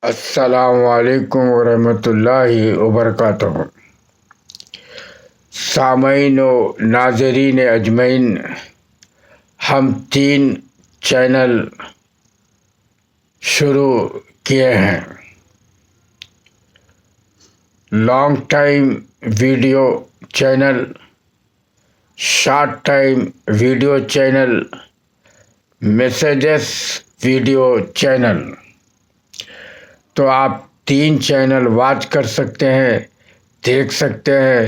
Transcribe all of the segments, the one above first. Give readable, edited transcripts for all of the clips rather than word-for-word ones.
السلام علیکم ورحمۃ اللہ وبرکاتہ۔ سامعین و ناظرین اجمعین، ہم 3 چینل شروع کیے ہیں۔ Long time video channel, short time video channel, messages video channel. تو آپ 3 چینل واچ کر سکتے ہیں، دیکھ سکتے ہیں،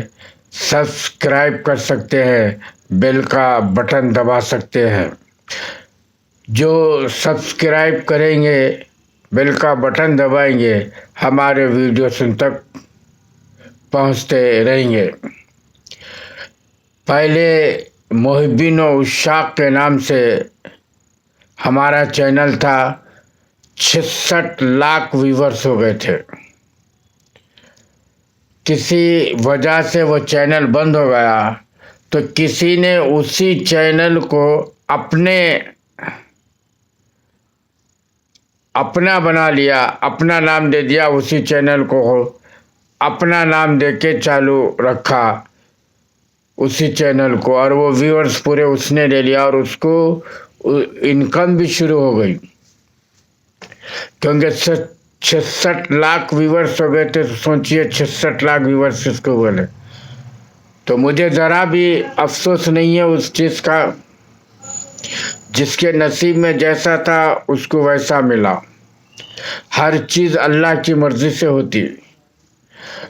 سبسکرائب کر سکتے ہیں، بیل کا بٹن دبا سکتے ہیں۔ جو سبسکرائب کریں گے، بیل کا بٹن دبائیں گے، ہمارے ویڈیوز ان تک پہنچتے رہیں گے۔ پہلے محبین و عشاق کے نام سے ہمارا چینل تھا، 66 لاکھ ویورز ہو گئے تھے۔ کسی وجہ سے وہ چینل بند ہو گیا تو کسی نے اسی چینل کو اپنا بنا لیا، اپنا نام دے دیا، اسی چینل کو اپنا نام دے کے چالو رکھا اسی چینل کو، اور وہ ویورز پورے اس نے لے لیا اور اس کو انکم بھی شروع ہو گئی، کیونکہ 66 لاکھ ویورز ہو گئے تھے۔ تو سوچئے 66 لاکھ ویورز کس کو بولے۔ تو مجھے ذرا بھی افسوس نہیں ہے اس چیز کا، جس کے نصیب میں جیسا تھا اس کو ویسا ملا۔ ہر چیز اللہ کی مرضی سے ہوتی۔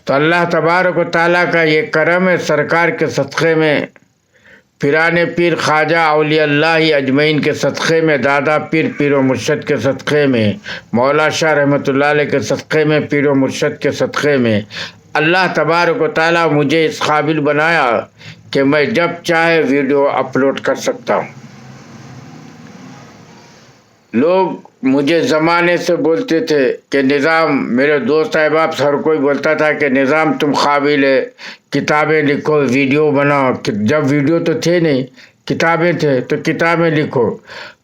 تو اللہ تبارک و تعالیٰ کا یہ کرم ہے، سرکار کے صدقے میں، پیران پیر خواجہ اولیاء اللہ اجمعین کے صدقے میں، دادا پیر پیر و مرشد کے صدقے میں، مولا شاہ رحمۃ اللہ علیہ کے صدقے میں، پیر و مرشد کے صدقے میں، اللہ تبارک و تعالیٰ مجھے اس قابل بنایا کہ میں جب چاہے ویڈیو اپلوڈ کر سکتا ہوں۔ لوگ مجھے زمانے سے بولتے تھے کہ نظام، میرے دوست احباب ہر کوئی بولتا تھا کہ نظام تم قابل ہے، کتابیں لکھو، ویڈیو بناؤ۔ جب ویڈیو تو تھے نہیں، کتابیں تھے، تو کتابیں لکھو۔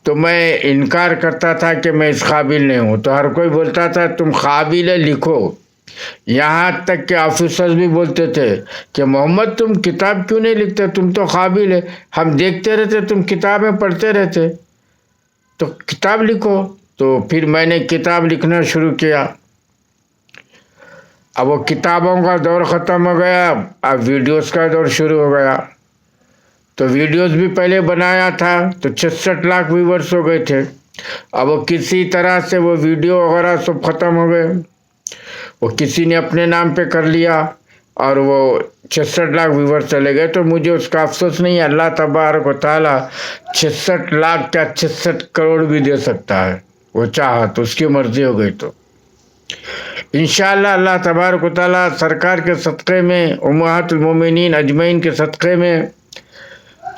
تو میں انکار کرتا تھا کہ میں اس قابل نہیں ہوں۔ تو ہر کوئی بولتا تھا تم قابل ہے، لکھو۔ یہاں تک کہ آفیسرز بھی بولتے تھے کہ محمد تم کتاب کیوں نہیں لکھتے، تم تو قابل ہے، ہم دیکھتے رہتے تم کتابیں پڑھتے رہتے، تو کتاب لکھو۔ تو پھر میں نے کتاب لکھنا شروع کیا۔ اب وہ کتابوں کا دور ختم ہو گیا، اب ویڈیوز کا دور شروع ہو گیا۔ تو ویڈیوز بھی پہلے بنایا تھا تو 66 لاکھ ویورز ہو گئے تھے۔ اب وہ کسی طرح سے وہ ویڈیو وغیرہ سب ختم ہو گئے، وہ کسی نے اپنے نام پہ کر لیا اور وہ 66 لاکھ ویورز چلے گئے۔ تو مجھے اس کا افسوس نہیں ہے، اللہ تبارک و تعالیٰ 66 لاکھ کیا 66 کروڑ بھی دے سکتا ہے، وہ چاہا تو، اس کی مرضی ہو گئی تو۔ انشاءاللہ اللہ تبارک و تعالیٰ سرکار کے صدقے میں، امہات المومنین اجمعین کے صدقے میں،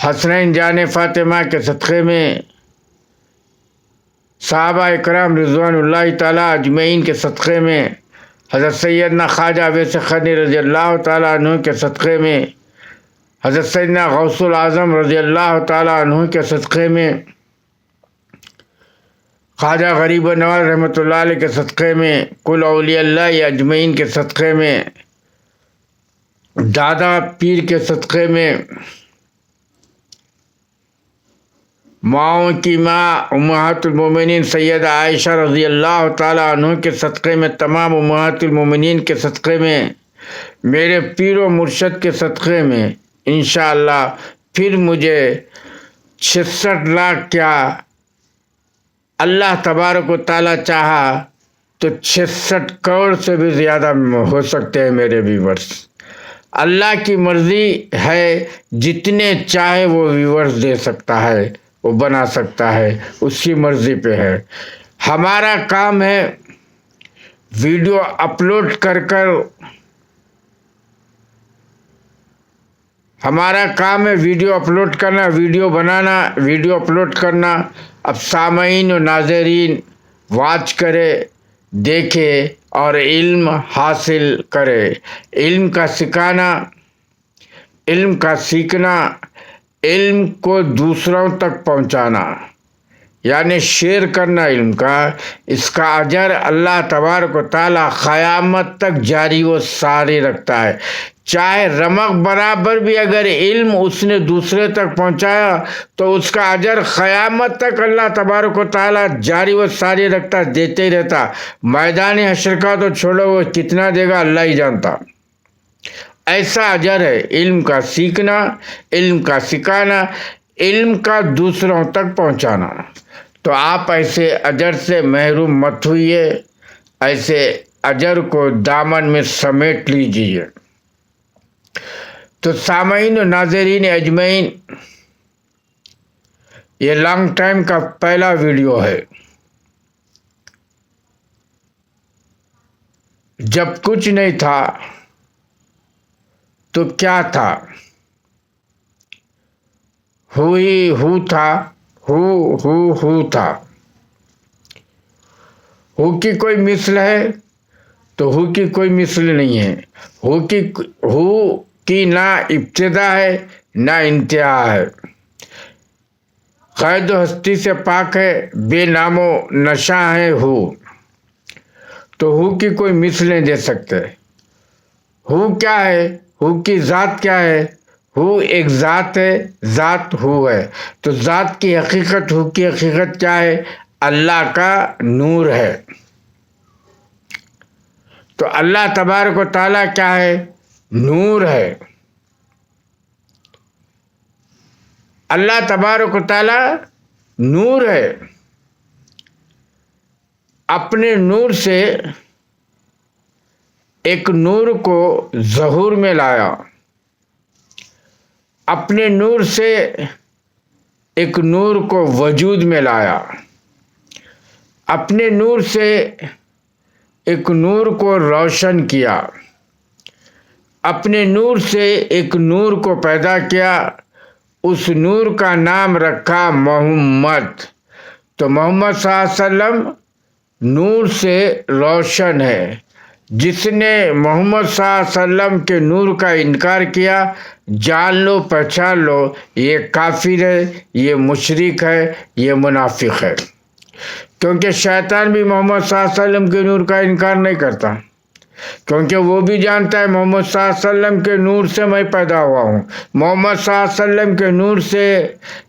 حسنین جان فاطمہ کے صدقے میں، صحابہ اکرام رضوان اللہ تعالیٰ اجمعین کے صدقے میں، حضرت سیدنا خواجہ اویس قرنی رضی اللہ تعالیٰ عنہ کے صدقے میں، حضرت سیدنا غوث العظم رضی اللہ تعالیٰ عنہ کے صدقے میں، خواجہ غریب نواز رحمۃ اللہ علیہ کے صدقے میں، کل اولیاء اللہ اجمعین کے صدقے میں، دادا پیر کے صدقے میں، ماؤں کی ماں امہات المومنین سیدہ عائشہ رضی اللہ تعالیٰ عنہ کے صدقے میں، تمام امہات المومنین کے صدقے میں، میرے پیر و مرشد کے صدقے میں، انشاءاللہ پھر مجھے 66 لاکھ کیا، اللہ تبارک و تعالیٰ چاہا تو 66 کروڑ سے بھی زیادہ ہو سکتے ہیں میرے ویورز۔ اللہ کی مرضی ہے، جتنے چاہے وہ ویورز دے سکتا ہے، وہ بنا سکتا ہے، اس کی مرضی پہ ہے۔ ہمارا کام ہے ویڈیو اپلوڈ ہمارا کام ہے ویڈیو اپلوڈ کرنا، ویڈیو بنانا، ویڈیو اپلوڈ کرنا۔ اب سامعین و ناظرین واچ کرے، دیکھے اور علم حاصل کرے، علم کا سکھانا، علم کا سیکھنا، علم کو دوسروں تک پہنچانا، یعنی شیئر کرنا علم کا، اس کا اجر اللہ تبارک و تعالیٰ قیامت تک جاری و ساری رکھتا ہے۔ چاہے رمق برابر بھی اگر علم اس نے دوسرے تک پہنچایا تو اس کا اجر قیامت تک اللہ تبارک و تعالیٰ جاری و ساری رکھتا، دیتے ہی رہتا۔ میدان حشر کا تو چھوڑو، وہ کتنا دے گا اللہ ہی جانتا۔ ایسا اجر ہے علم کا سیکھنا، علم کا سکھانا، علم کا دوسروں تک پہنچانا۔ تو آپ ایسے اجر سے محروم مت ہوئیے، ایسے اجر کو دامن میں سمیٹ لیجیے۔ تو سامعین و ناظرین اجمعین، یہ لانگ ٹائم کا پہلا ویڈیو ہے۔ جب کچھ نہیں تھا تو کیا تھا؟ ہو تھا، ہو تھا۔ ہو کی کوئی مثل ہے تو ہو کی کوئی مثل نہیں ہے۔ ہو کی نہ ابتدا ہے نہ انتہا ہے، قید و ہستی سے پاک ہے، بے نام و نشاں ہے ہو۔ تو ہو کی کوئی مثل نہیں دے سکتے۔ ہو کیا ہے؟ ہو کی ذات کیا ہے؟ ہو ایک ذات ہے، ذات ہو ہے۔ تو ذات کی حقیقت، ہو کی حقیقت کیا ہے؟ اللہ کا نور ہے۔ تو اللہ تبارک و تعالیٰ کیا ہے؟ نور ہے۔ اللہ تبارک و تعالیٰ نور ہے۔ اپنے نور سے ایک نور کو ظہور میں لایا، اپنے نور سے ایک نور کو وجود میں لایا، اپنے نور سے ایک نور کو روشن کیا، اپنے نور سے ایک نور کو پیدا کیا، اس نور کا نام رکھا محمد۔ تو محمد صلی اللہ علیہ وسلم نور سے روشن ہے۔ جس نے محمد صلی اللہ علیہ وسلم کے نور کا انکار کیا، جان لو، پہچان لو، یہ کافر ہے، یہ مشرک ہے، یہ منافق ہے۔ کیونکہ شیطان بھی محمد صلی اللہ علیہ وسلم کے نور کا انکار نہیں کرتا، کیونکہ وہ بھی جانتا ہے محمد صلی اللہ علیہ وسلم کے نور سے میں پیدا ہوا ہوں۔ محمد صلی اللہ علیہ وسلم کے نور سے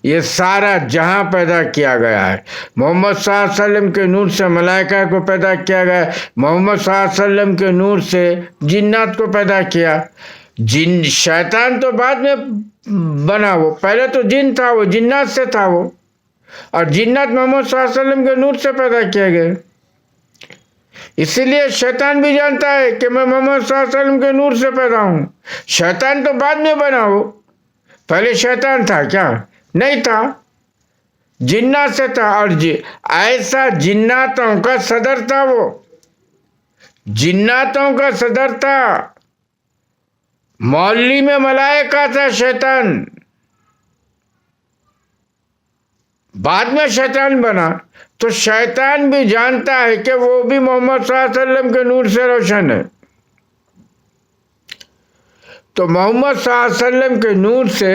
یہ سارا جہاں پیدا کیا گیا ہے۔ محمد صلی اللہ علیہ وسلم کے نور سے ملائکہ کو پیدا کیا گیا ہے۔ محمد صلی اللہ علیہ وسلم کے نور سے جنات کو پیدا کیا۔ شیطان تو بعد میں بنا، وہ پہلے تو جن تھا، وہ جنات سے تھا وہ، اور جنات محمد صلی اللہ علیہ وسلم کے نور سے پیدا کیا گئے۔ اسی لیے شیطان بھی جانتا ہے کہ میں محمد صلی اللہ علیہ وسلم کے نور سے پیدا ہوں۔ شیطان تو بعد میں بنا، وہ پہلے شیطان تھا کیا؟ نہیں تھا، جنات سے تھا۔ اور ایسا جناتوں کا صدر تھا، وہ جناتوں کا صدر تھا، مولی میں ملائکہ تھا شیطان، بعد میں شیطان بنا۔ تو شیطان بھی جانتا ہے کہ وہ بھی محمد صلی اللہ علیہ وسلم کے نور سے روشن ہے۔ تو محمد صلی اللہ علیہ وسلم کے نور سے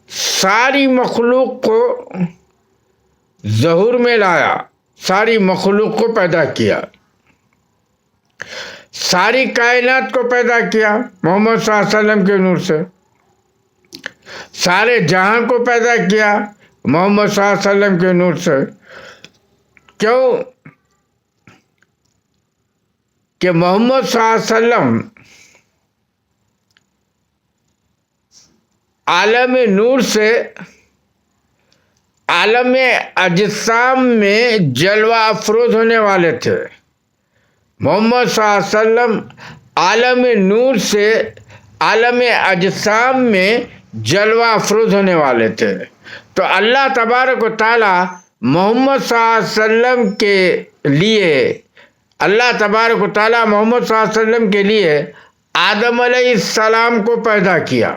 ساری مخلوق کو ظہور میں لایا، ساری مخلوق کو پیدا کیا، ساری کائنات کو پیدا کیا محمد صلی اللہ علیہ وسلم کے نور سے، سارے جہاں کو پیدا کیا محمد صلی اللہ علیہ وسلم کے نور سے۔ کیوں کہ محمد صلی اللہ علیہ وسلم عالم نور سے عالم اجسام میں جلوہ افروز ہونے والے تھے۔ محمد صلی اللہ علیہ وسلم عالم نور سے عالم اجسام میں جلوہ افروز ہونے والے تھے۔ تو اللہ تبارک و تعالی محمد صلی اللہ علیہ وسلم کے لیے، اللہ تبارک و تعالی محمد صلی اللہ علیہ وسلم کے لیے آدم علیہ السلام کو پیدا کیا،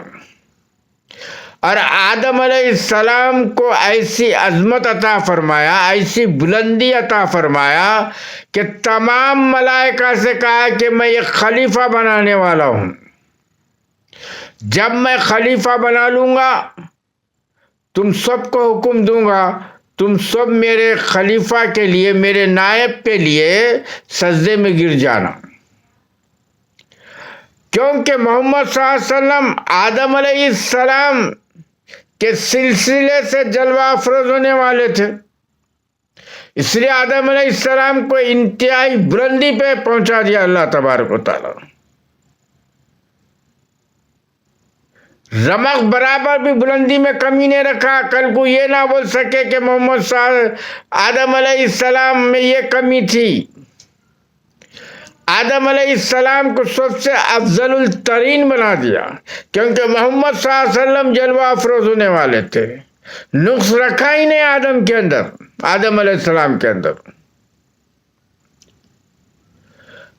اور آدم علیہ السلام کو ایسی عظمت عطا فرمایا، ایسی بلندی عطا فرمایا کہ تمام ملائکہ سے کہا کہ میں ایک خلیفہ بنانے والا ہوں۔ جب میں خلیفہ بنا لوں گا تم سب کو حکم دوں گا تم سب میرے خلیفہ کے لیے میرے نائب کے لیے سجدے میں گر جانا، کیونکہ محمد صلی اللہ علیہ وسلم آدم علیہ السلام کے سلسلے سے جلوہ افروز ہونے والے تھے، اس لیے آدم علیہ السلام کو انتہائی بلندی پہ پہنچا دیا اللہ تبارک و تعالی، رمق برابر بھی بلندی میں کمی نہیں رکھا۔ کل کو یہ نہ بول سکے کہ محمد صلی آدم علیہ السلام میں یہ کمی تھی۔ آدم علیہ السلام کو سب سے افضل الترین بنا دیا، کیونکہ محمد صلی اللہ علیہ وسلم جلوہ افروز ہونے والے تھے، نقص رکھا ہی نہیں آدم کے اندر، آدم علیہ السلام کے اندر۔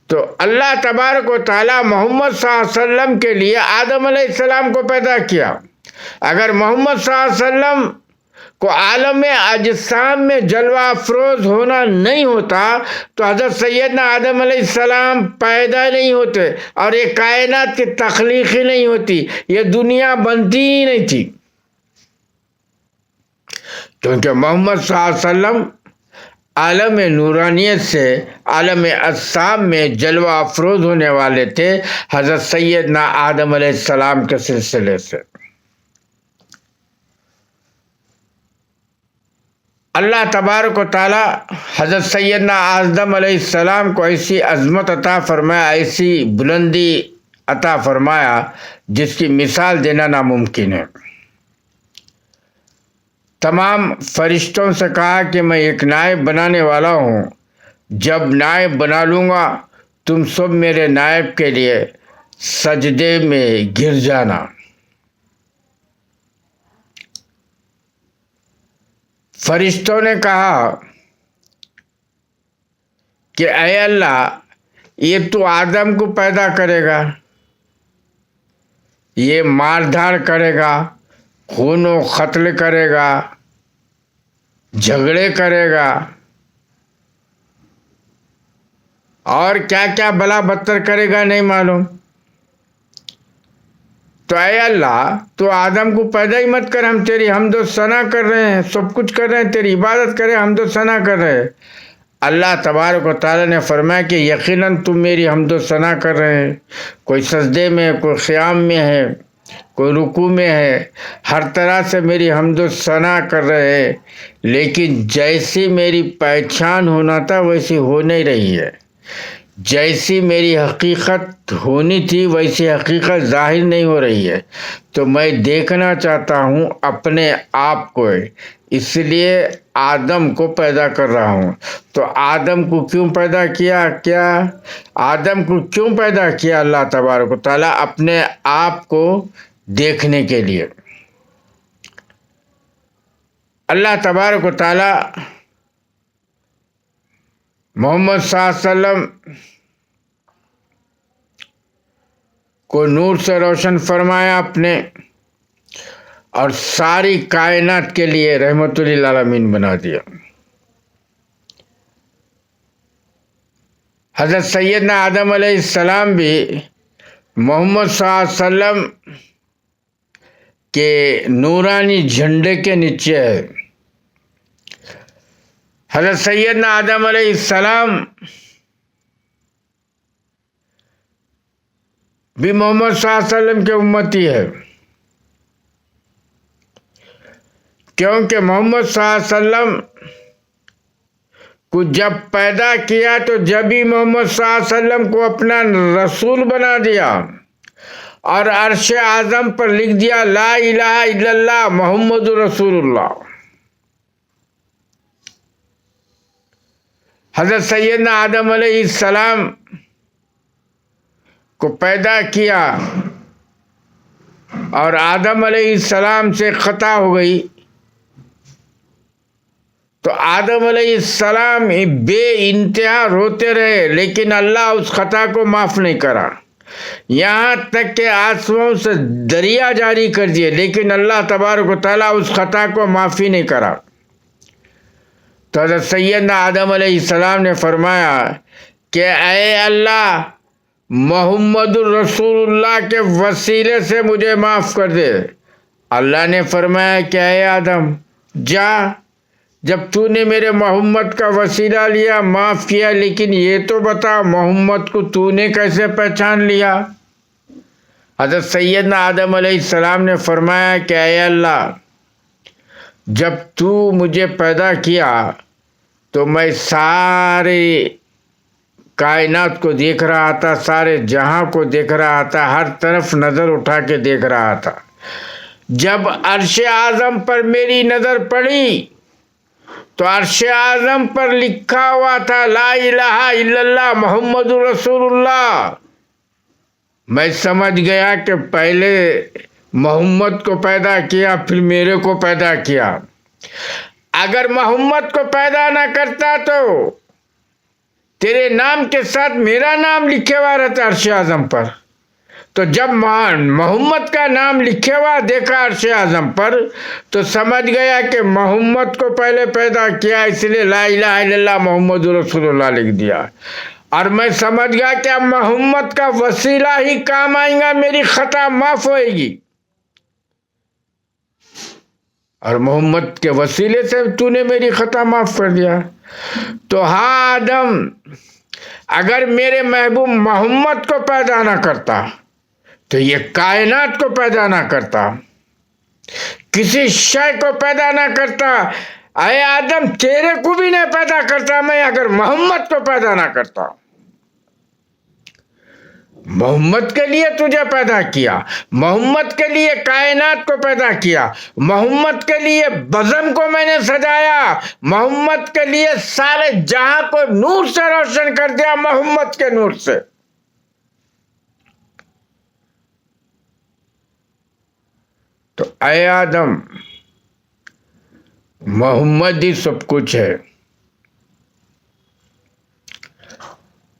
تو اللہ تبارک و تعالی محمد صلی اللہ علیہ وسلم کے لیے آدم علیہ السلام کو پیدا کیا۔ اگر محمد صلی اللہ علیہ وسلم کو عالم اجسام میں جلوہ افروز ہونا نہیں ہوتا تو حضرت سیدنا آدم علیہ السلام پیدا نہیں ہوتے اور یہ کائنات کی تخلیق ہی نہیں ہوتی، یہ دنیا بنتی ہی نہیں تھی، کیونکہ محمد صلی اللہ علیہ وسلم عالم نورانیت سے عالم اجسام میں جلوہ افروز ہونے والے تھے حضرت سیدنا آدم علیہ السلام کے سلسلے سے۔ اللہ تبارک و تعالی حضرت سیدنا آدم علیہ السلام کو ایسی عظمت عطا فرمایا، ایسی بلندی عطا فرمایا جس کی مثال دینا ناممکن ہے۔ تمام فرشتوں سے کہا کہ میں ایک نائب بنانے والا ہوں، جب نائب بنا لوں گا تم سب میرے نائب کے لیے سجدے میں گر جانا۔ فرشتوں نے کہا کہ اے اللہ، یہ تو آدم کو پیدا کرے گا، یہ مار دھاڑ کرے گا، خون و قتل کرے گا، جھگڑے کرے گا، اور کیا کیا بلا بدتر کرے گا نہیں معلوم، تو اے اللہ تو آدم کو پیدا ہی مت کر، ہم تیری حمد و ثنا کر رہے ہیں، سب کچھ کر رہے ہیں، تیری عبادت کریں، حمد و ثنا کر رہے ہیں۔ اللہ تبارک و تعالی نے فرمایا کہ یقیناً تم میری حمد و ثنا کر رہے ہیں، کوئی سجدے میں، کوئی قیام میں ہے، کوئی رکوع میں ہے، ہر طرح سے میری حمد و ثنا کر رہے ہیں، لیکن جیسی میری پہچان ہونا تھا ویسی ہو نہیں رہی ہے، جیسی میری حقیقت ہونی تھی ویسی حقیقت ظاہر نہیں ہو رہی ہے، تو میں دیکھنا چاہتا ہوں اپنے آپ کو، اس لیے آدم کو پیدا کر رہا ہوں۔ تو آدم کو کیوں پیدا کیا آدم کو کیوں پیدا کیا اللہ تبارک و تعالیٰ؟ اپنے آپ کو دیکھنے کے لیے۔ اللہ تبارک و تعالیٰ محمد صلی اللہ علیہ وسلم کو نور سے روشن فرمایا اپنے، اور ساری کائنات کے لیے رحمت للعالمین بنا دیا۔ حضرت سیدنا آدم علیہ السلام بھی محمد صلی اللہ علیہ وسلم کے نورانی جھنڈے کے نیچے ہے۔ حضرت سیدنا آدم علیہ السلام بھی محمد صلی اللہ علیہ وسلم کے امتی ہے، کیونکہ محمد صلی اللہ علیہ وسلم کو جب پیدا کیا تو جب ہی محمد صلی اللہ علیہ وسلم کو اپنا رسول بنا دیا اور عرش اعظم پر لکھ دیا لا الہ الا اللہ محمد رسول اللہ۔ حضرت سیدنا آدم علیہ السلام کو پیدا کیا اور آدم علیہ السلام سے خطا ہو گئی، تو آدم علیہ السلام بے انتہا روتے رہے، لیکن اللہ اس خطا کو معاف نہیں کرا، یہاں تک کہ آنسوؤں سے دریا جاری کر دیے، لیکن اللہ تبارک و تعالیٰ اس خطا کو معافی نہیں کرا۔ تو حضرت سیدنا آدم علیہ السلام نے فرمایا کہ اے اللہ، محمد الرسول اللہ کے وسیلے سے مجھے معاف کر دے، اللہ نے فرمایا کہ اے آدم جا، جب تو نے میرے محمد کا وسیلہ لیا معاف کیا، لیکن یہ تو بتا محمد کو تو نے کیسے پہچان لیا؟ حضرت سیدنا آدم علیہ السلام نے فرمایا کہ اے اللہ، جب تو مجھے پیدا کیا تو میں سارے کائنات کو دیکھ رہا تھا، سارے جہاں کو دیکھ رہا تھا، ہر طرف نظر اٹھا کے دیکھ رہا تھا۔ جب عرش اعظم پر میری نظر پڑی تو عرش اعظم پر لکھا ہوا تھا لا الہ الا اللہ محمد رسول اللہ۔ میں سمجھ گیا کہ پہلے محمد کو پیدا کیا پھر میرے کو پیدا کیا۔ اگر محمد کو پیدا نہ کرتا تو تیرے نام کے ساتھ میرا نام لکھے ہوا رہتا عرش اعظم پر۔ تو جب محمد کا نام لکھے ہوا دیکھا عرش اعظم پر تو سمجھ گیا کہ محمد کو پہلے پیدا کیا، اس لیے لا الہ الا اللہ محمد رسول اللہ لکھ دیا۔ اور میں سمجھ گیا کہ اب محمد کا وسیلہ ہی کام آئے گا، میری خطا معاف ہوئے گی، اور محمد کے وسیلے سے تو نے میری خطا معاف کر دیا۔ تو ہاں آدم، اگر میرے محبوب محمد کو پیدا نہ کرتا تو یہ کائنات کو پیدا نہ کرتا، کسی شے کو پیدا نہ کرتا۔ اے آدم، تیرے کو بھی نہیں پیدا کرتا میں اگر محمد کو پیدا نہ کرتا۔ محمد کے لیے تجھے پیدا کیا، محمد کے لیے کائنات کو پیدا کیا، محمد کے لیے بزم کو میں نے سجایا، محمد کے لیے سارے جہاں کو نور سے روشن کر دیا، محمد کے نور سے۔ تو اے آدم، محمد ہی سب کچھ ہے۔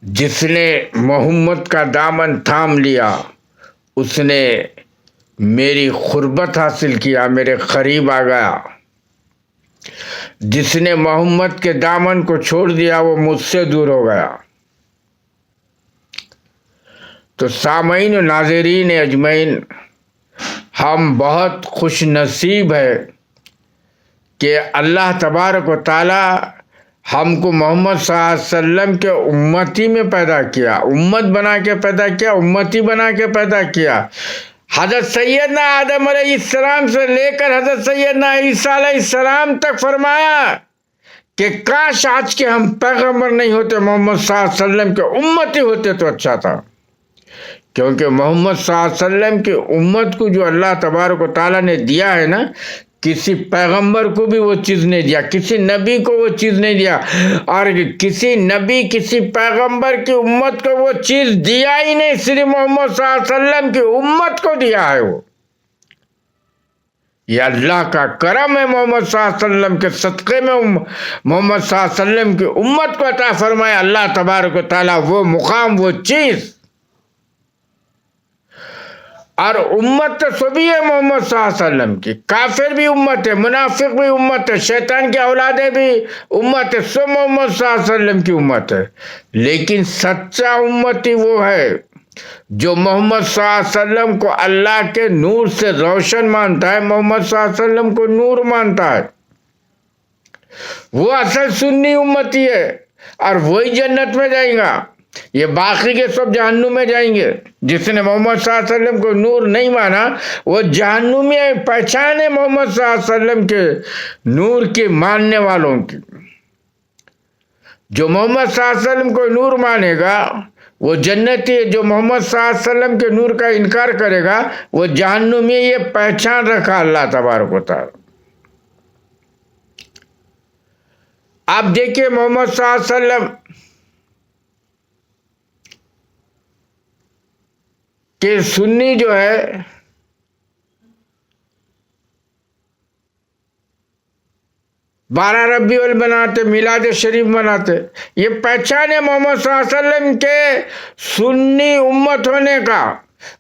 جس نے محمد کا دامن تھام لیا اس نے میری قربت حاصل کیا، میرے قریب آ گیا۔ جس نے محمد کے دامن کو چھوڑ دیا وہ مجھ سے دور ہو گیا۔ تو سامعین و ناظرین اجمعین، ہم بہت خوش نصیب ہے کہ اللہ تبارک و تعالی ہم کو محمد صلی اللہ علیہ وسلم کے امتی میں پیدا کیا، امت بنا کے پیدا کیا، امتی بنا کے پیدا کیا۔ حضرت سیدنا آدم علیہ السلام سے لے کر حضرت سیدنا عیسیٰ علیہ السلام تک فرمایا کہ کاش آج کے ہم پیغمبر نہیں ہوتے، محمد صلی اللہ علیہ وسلم کے امتی ہوتے تو اچھا تھا۔ کیونکہ محمد صلی اللہ علیہ وسلم کی امت کو جو اللہ تبارک و تعالیٰ نے دیا ہے نا، کسی پیغمبر کو بھی وہ چیز نہیں دیا، کسی نبی کو وہ چیز نہیں دیا، اور کسی نبی کسی پیغمبر کی امت کو وہ چیز دیا ہی نہیں، صرف محمد صلی اللہ علیہ وسلم کی امت کو دیا ہے۔ وہ یہ اللہ کا کرم ہے، محمد صلی اللہ علیہ وسلم کے صدقے میں محمد صلی اللہ علیہ وسلم کی امت کو عطا فرمایا اللہ تبارک و تعالیٰ وہ مقام، وہ چیز۔ اور امت تو سبھی ہے محمد صلی اللہ علیہ وسلم کی، کافر بھی امت ہے، منافق بھی امت ہے، شیطان کی اولادیں بھی امت ہے، سب محمد صلی اللہ علیہ وسلم کی امت ہے۔ لیکن سچا امتی وہ ہے جو محمد صلی اللہ علیہ وسلم کو اللہ کے نور سے روشن مانتا ہے، محمد صلی اللہ علیہ وسلم کو نور مانتا ہے، وہ اصل سنی امتی ہے، اور وہی جنت میں جائیں گا۔ یہ باقی کے سب جہنم میں جائیں گے۔ جس نے محمد صلی اللہ علیہ وسلم کو نور نہیں مانا وہ جہنمی ہے۔ پہچان ہے محمد صلی اللہ علیہ وسلم کے نور کے ماننے والوں کی۔ جو محمد صلی اللہ علیہ وسلم کو نور مانے گا وہ جنتی ہے، جو محمد صلی اللہ علیہ وسلم کے نور کا انکار کرے گا وہ جہنمی ہے۔ یہ پہچان رکھا اللہ تبارک و تعالی۔ آپ دیکھیے محمد صلی اللہ علیہ وسلم کہ سنی جو ہے بارہ ربیع الاول مناتے، میلاد شریف مناتے، یہ پہچان ہے محمد صلی اللہ علیہ وسلم کے سنی امت ہونے کا،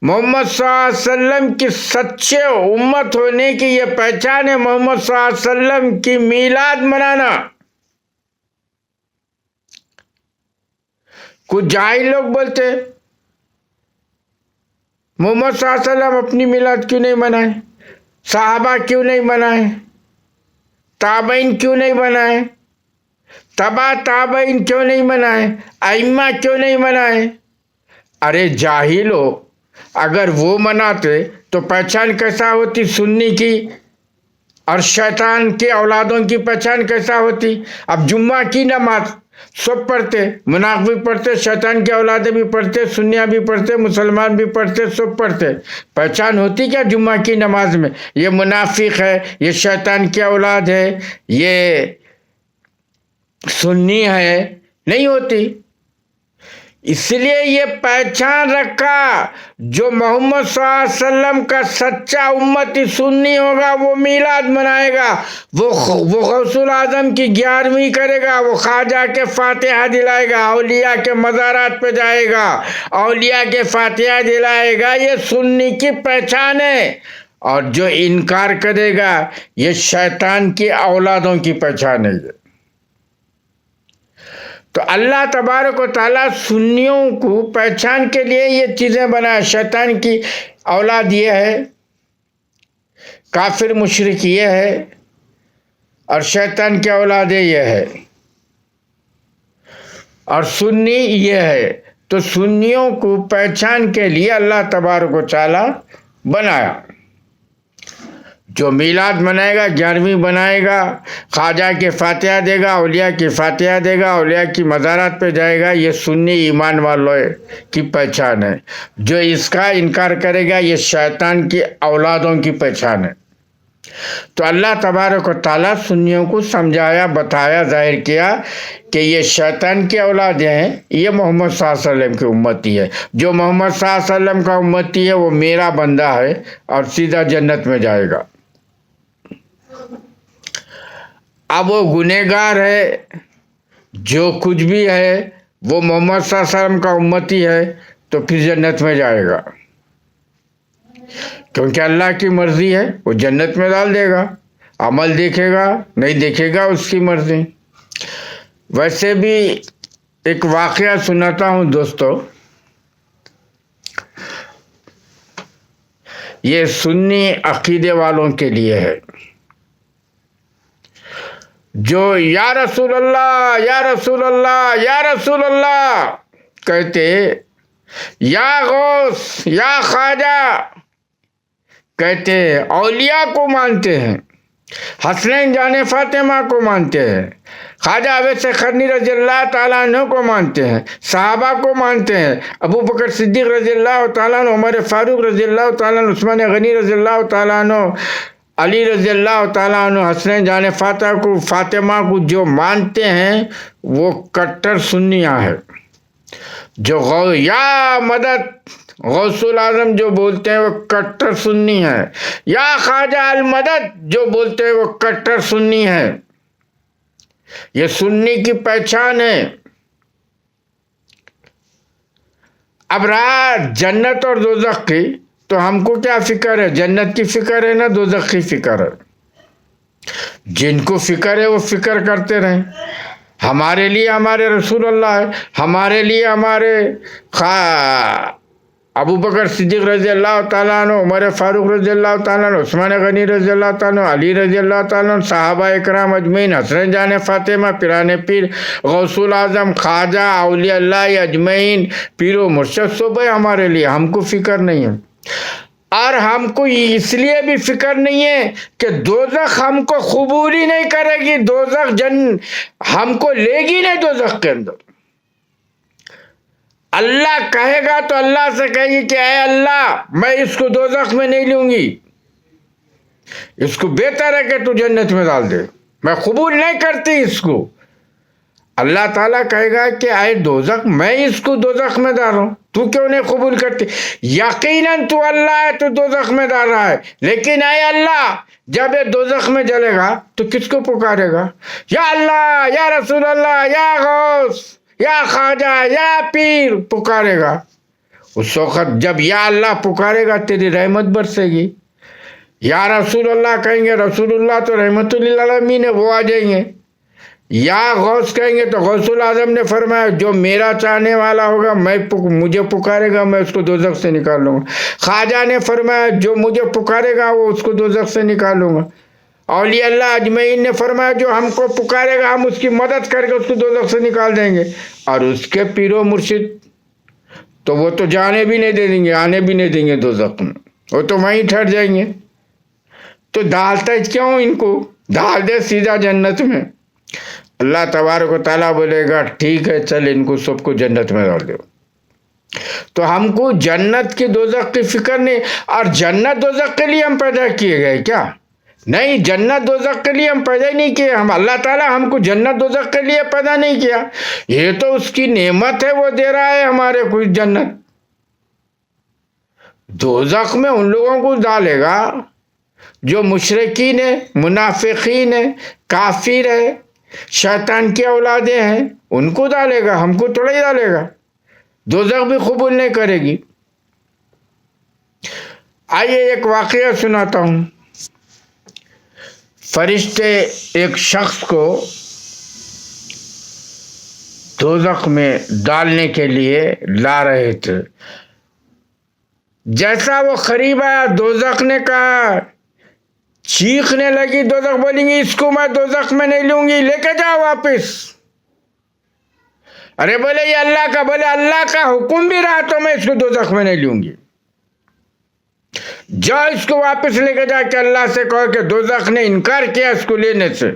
محمد صلی اللہ علیہ وسلم کی سچے امت ہونے کی یہ پہچان ہے، محمد صلی اللہ علیہ وسلم کی میلاد منانا۔ کچھ جاہل لوگ بولتے محمد صلی اللہ علیہ وسلم اپنی میلاد کیوں نہیں منائے؟ صحابہ کیوں نہیں بنائے؟ تابعین کیوں نہیں بنائے؟ تبا تابعین کیوں نہیں بنائے؟ ائمہ کیوں نہیں بنائے؟ ارے جاہلو، اگر وہ مناتے تو پہچان کیسا ہوتی سنی کی اور شیطان کے اولادوں کی پہچان کیسا ہوتی؟ اب جمعہ کی نماز سب پڑھتے، منافق بھی پڑھتے، شیطان کے اولادیں بھی پڑھتے، سنیاں بھی پڑھتے، مسلمان بھی پڑھتے، سب پڑھتے، پہچان ہوتی کیا جمعہ کی نماز میں؟ یہ منافق ہے، یہ شیطان کی اولاد ہے، یہ سنی ہے؟ نہیں ہوتی۔ اس لیے یہ پہچان رکھا، جو محمد صلی اللہ علیہ وسلم کا سچا امتی سنی ہوگا وہ میلاد منائے گا، وہ غوث الاعظم کی 11ویں کرے گا، وہ خواجہ کے فاتحہ دلائے گا، اولیاء کے مزارات پہ جائے گا، اولیاء کے فاتحہ دلائے گا، یہ سنی کی پہچان ہے۔ اور جو انکار کرے گا یہ شیطان کی اولادوں کی پہچان ہے۔ تو اللہ تبارک و تعالیٰ سنیوں کو پہچان کے لیے یہ چیزیں بنائے۔ شیطان کی اولاد یہ ہے، کافر مشرک یہ ہے، اور شیطان کی اولاد یہ ہے، اور سنی یہ ہے۔ تو سنیوں کو پہچان کے لیے اللہ تبارک و تعالیٰ بنایا۔ جو میلاد منائے گا، 11ویں بنائے گا، خواجہ کے فاتحہ دے گا، اولیاء کی فاتحہ دے گا، اولیاء کی مزارات پہ جائے گا، یہ سنی ایمان والوں کی پہچان ہے۔ جو اس کا انکار کرے گا یہ شیطان کی اولادوں کی پہچان ہے۔ تو اللہ تبارک و تعالیٰ سنیوں کو سمجھایا، بتایا، ظاہر کیا کہ یہ شیطان کی اولادیں ہیں، یہ محمد صلی اللہ علیہ وسلم کی امتی ہے۔ جو محمد صلی اللہ علیہ وسلم کا امتی ہے وہ میرا بندہ ہے اور سیدھا جنت میں جائے گا۔ اب وہ گنہگار ہے، جو کچھ بھی ہے وہ محمد صلی اللہ علیہ وسلم کا امتی ہے تو پھر جنت میں جائے گا، کیونکہ اللہ کی مرضی ہے، وہ جنت میں ڈال دے گا۔ عمل دیکھے گا نہیں دیکھے گا اس کی مرضی۔ ویسے بھی ایک واقعہ سناتا ہوں دوستو، یہ سنی عقیدے والوں کے لیے ہے، جو یا رسول اللہ یا رسول اللہ یا رسول اللہ کہتے، یا غوث یا خواجہ کہتے، اولیاء کو مانتے ہیں، حسنین جان فاطمہ کو مانتے ہیں، خواجہ اویس قرنی رضی اللہ تعالیٰ عنہ کو مانتے ہیں، صحابہ کو مانتے ہیں، ابو بکر صدیق رضی اللہ تعالیٰ عنہ، عمر فاروق رضی اللہ تعالیٰ عنہ، عثمان غنی رضی اللہ تعالیٰ عنہ، علی رضی اللہ تعالیٰ عنہ، حسنین جان فاطمہ کو جو مانتے ہیں وہ کٹر سنیاں ہیں۔ جو یا مدد غوث الاعظم جو بولتے ہیں وہ کٹر سنی ہے، یا خواجہ المدد جو بولتے ہیں وہ کٹر سنی ہے۔ یہ سنی کی پہچان ہے۔ اب رہا جنت اور دوزخ کی، تو ہم کو کیا فکر ہے؟ جنت کی فکر ہے نہ دوزخ کی فکر ہے؟ جن کو فکر ہے وہ فکر کرتے رہیں۔ ہمارے لیے ہمارے رسول اللہ ہے، ہمارے لیے ہمارے ابو بکر صدیق رضی اللہ تعالیٰ عنہ، عمر فاروق رضی اللہ تعالیٰ عنہ، عثمان غنی رضی اللہ تعالیٰ عنہ، علی رضی اللہ تعالیٰ عنہ، صحابہ اکرام اجمعین، حسنین جان فاطمہ، پیران پیر، غوث الاعظم، خواجہ، اولیاء اللہ اجمعین، پیر و مرشد سب ہے ہمارے لیے، ہم کو فکر نہیں ہے۔ اور ہم کو اس لیے بھی فکر نہیں ہے کہ دوزخ ہم کو قبول ہی نہیں کرے گی، دوزخ ہم کو لے گی نہیں دوزخ کے اندر۔ اللہ کہے گا تو اللہ سے کہے گی کہ اے اللہ میں اس کو دوزخ میں نہیں لوں گی، اس کو بہتر ہے کہ تو جنت میں ڈال دے، میں قبول نہیں کرتی اس کو۔ اللہ تعالیٰ کہے گا کہ اے دوزخ میں اس کو دوزخ میں ڈال رہا ہوں، تو کیوں نہیں قبول کرتی؟ یقیناً تو اللہ ہے، تو دوزخ میں ڈال رہا ہے، لیکن اے اللہ جب یہ دوزخ میں جلے گا تو کس کو پکارے گا؟ یا اللہ یا رسول اللہ یا غوث یا خواجہ یا پیر پکارے گا۔ اس وقت جب یا اللہ پکارے گا تیری رحمت برسے گی، یا رسول اللہ کہیں گے، رسول اللہ تو رحمت للعالمین ہے، وہ آ جائیں گے، یا غوث کہیں گے تو غوث العظم نے فرمایا جو میرا چاہنے والا ہوگا مجھے پکارے گا میں اس کو دوزخ سے نکال لوں گا. خواجہ نے فرمایا جو مجھے پکارے گا وہ اس کو دوزخ سے نکالوں گا. اولیاء اللہ اجمعین نے فرمایا جو ہم کو پکارے گا ہم اس کی مدد کر کے اس کو دوزخ سے نکال دیں گے. اور اس کے پیر و مرشد تو وہ تو جانے بھی نہیں دیں گے, آنے بھی نہیں دیں گے دوزخ میں, وہ تو وہیں ٹھہر جائیں گے. تو ڈالتا کیوں ان کو, ڈال دے سیدھا جنت میں. اللہ تبارک و تعالیٰ بولے گا ٹھیک ہے چل ان کو سب کو جنت میں ڈال دو. تو ہم کو جنت کی دوزخ کی فکر نہیں. اور جنت دوزخ کے لیے ہم پیدا کیے گئے کیا؟ نہیں, جنت دوزخ کے لیے ہم پیدا ہی نہیں کیے. ہم اللہ تعالیٰ ہم کو جنت دوزخ کے لیے پیدا نہیں کیا. یہ تو اس کی نعمت ہے, وہ دے رہا ہے ہمارے کو جنت. دوزخ میں ان لوگوں کو ڈالے گا جو مشرکین ہیں, منافقین ہیں, کافر ہیں, شیطان کی اولادیں ہیں, ان کو ڈالے گا, ہم کو تھوڑا ہی ڈالے گا. دوزخ بھی قبول نہیں کرے گی. آئیے ایک واقعہ سناتا ہوں. فرشتے ایک شخص کو دوزخ میں ڈالنے کے لیے لا رہے تھے. جیسا وہ قریب آیا دوزخ نے کہا, چیخنے لگی دوزخ, بولیں گی اس کو میں دوزخ میں نہیں لوں گی, لے کے جاؤ واپس. ارے بولے یہ اللہ کا, بولے اللہ کا حکم بھی رہا تو میں اس کو دوزخ میں نہیں لوں گی. جاؤ اس کو واپس لے کے جا کے اللہ سے کہو کہ دوزخ نے انکار کیا اس کو لینے سے.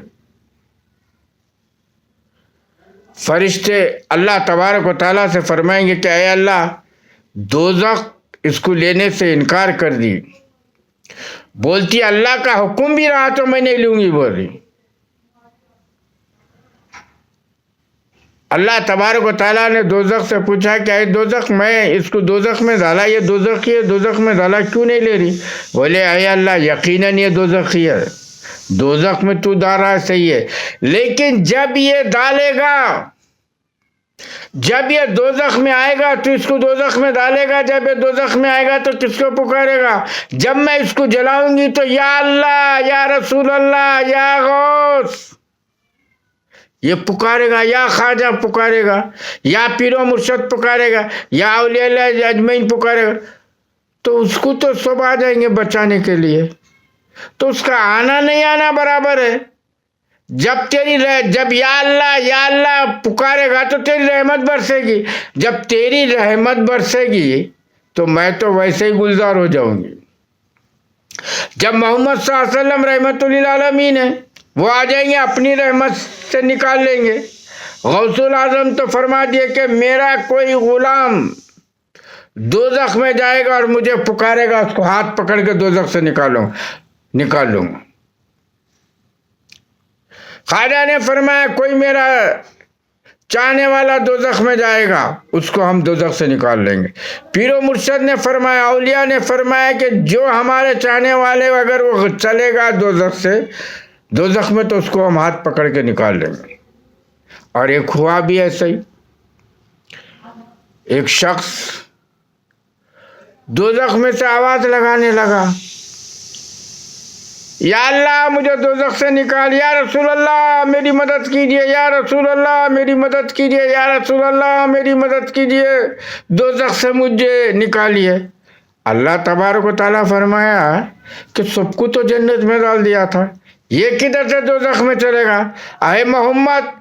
فرشتے اللہ تبارک و تعالیٰ سے فرمائیں گے کہ اے اللہ دوزخ اس کو لینے سے انکار کر دی. بولتی اللہ کا حکم بھی رہا تو میں نہیں لوں گی, بول رہی. اللہ تبارک و تعالیٰ نے دوزخ سے پوچھا کہ اے دوزخ میں اس کو دوزخ میں ڈالا, یہ دوزخی ہے, دوزخ میں ڈالا کیوں نہیں لے رہی؟ بولے اے اللہ یقیناً یہ دوزخی ہے, دوزخ میں تو ڈال رہا ہے صحیح ہے, لیکن جب یہ ڈالے گا, جب یہ دوزخ میں آئے گا تو اس کو دوزخ میں ڈالے گا, جب یہ دوزخ میں آئے گا تو کس کو پکارے گا؟ جب میں اس کو جلاؤں گی تو یا اللہ, یا رسول اللہ, یا غوث یہ پکارے گا, یا خواجہ پکارے گا, یا پیر و مرشد پکارے گا, یا اولیاء اللہ اجمعین پکارے گا. تو اس کو تو سب آ جائیں گے بچانے کے لیے. تو اس کا آنا نہیں آنا برابر ہے. جب یا اللہ پکارے گا تو تیری رحمت برسے گی. جب تیری رحمت برسے گی تو میں تو ویسے ہی گلزار ہو جاؤں گی. جب محمد صلی اللہ علیہ وسلم رحمت للعالمین ہے, وہ آ جائیں گے اپنی رحمت سے نکال لیں گے. غوث العظم تو فرما دیے کہ میرا کوئی غلام دوزخ میں جائے گا اور مجھے پکارے گا, اس کو ہاتھ پکڑ کے دوزخ سے نکال لوں گا. خواجہ نے فرمایا کوئی میرا چاہنے والا دوزخ میں جائے گا, اس کو ہم دوزخ سے نکال لیں گے. پیر و مرشد نے فرمایا, اولیاء نے فرمایا کہ جو ہمارے چاہنے والے اگر وہ چلے گا دوزخ میں تو اس کو ہم ہاتھ پکڑ کے نکال لیں گے. اور ایک ہوا بھی ایسا ہی, ایک شخص دوزخ میں سے آواز لگانے لگا, یا اللہ مجھے دوزخ سے نکال, یا رسول اللہ میری مدد کیجئے, یا رسول اللہ میری مدد کیجئے, یا رسول اللہ میری مدد کیجئے, دوزخ سے مجھے نکالیے. اللہ تبارک و تعالیٰ فرمایا کہ سب کو تو جنت میں ڈال دیا تھا, یہ کدھر سے دوزخ میں چلے گا؟ اے محمد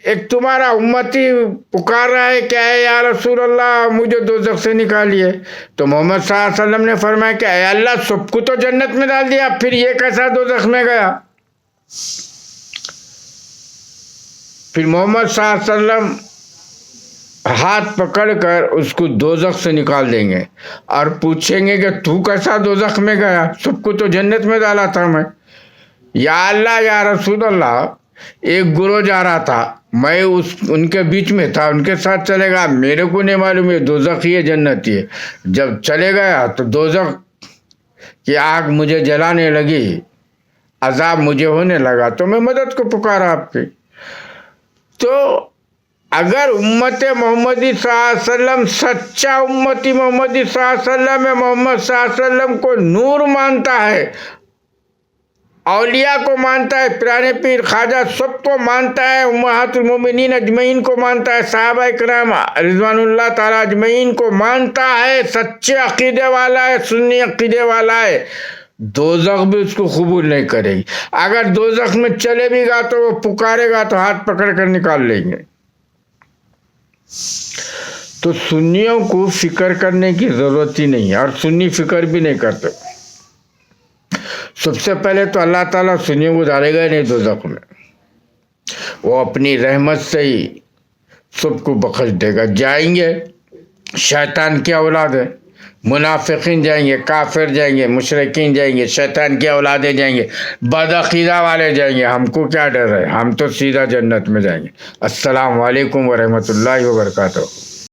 ایک تمہارا امتی پکار رہا ہے کہ اے یا رسول اللہ مجھے دوزخ سے نکالیے. تو محمد صلی اللہ علیہ وسلم نے فرمایا کہ اے اللہ سب کو تو جنت میں ڈال دیا, پھر یہ کیسا دوزخ میں گیا؟ پھر محمد صلی اللہ علیہ وسلم ہاتھ پکڑ کر اس کو دوزخ سے نکال دیں گے اور پوچھیں گے کہ تو کیسا دوزخ میں گیا, سب کو تو جنت میں ڈالا تھا میں. یا اللہ یا رسول اللہ ایک گروہ جا رہا تھا, میں ان کے بیچ میں تھا, ان کے ساتھ چلے گا, میرے کو نہیں معلوم یہ دوزخ ہی ہے جنت ہی ہے. جب چلے گیا تو دوزخ کی آگ مجھے جلانے لگی, عذاب مجھے ہونے لگا, تو میں مدد کو پکارا آپ کی. تو اگر امت محمدی صلی اللہ علیہ وسلم سچا امتی محمدی صلی اللہ علیہ وسلم ہے, محمد صلی اللہ علیہ وسلم کو نور مانتا ہے, اولیاء کو مانتا ہے، پیرانے پیر خواجہ سب کو مانتا ہے، امہات المومنین اجمعین کو مانتا ہے، صحابہ کرام رضوان اللہ تعالیٰ اجمعین کو مانتا ہے، سچے عقیدے والا ہے، سنی عقیدے والا ہے، دوزخ بھی اس کو قبول نہیں کرے گی۔ اگر دوزخ میں چلے بھی گا تو وہ پکارے گا تو ہاتھ پکڑ کر نکال لیں گے۔ تو سنیوں کو فکر کرنے کی ضرورت ہی نہیں ہے، اور سنی فکر بھی نہیں کرتے۔ سب سے پہلے تو اللہ تعالیٰ سنیوں کو ڈالے گا نہیں دوزخ میں، وہ اپنی رحمت سے ہی سب کو بخش دے گا۔ جائیں گے شیطان کی اولاد ہے، منافقین جائیں گے، کافر جائیں گے، مشرکین جائیں گے، شیطان کی اولادیں جائیں گے، بدعقیدہ والے جائیں گے۔ ہم کو کیا ڈر ہے، ہم تو سیدھا جنت میں جائیں گے۔ السلام علیکم ورحمۃ اللہ وبرکاتہ۔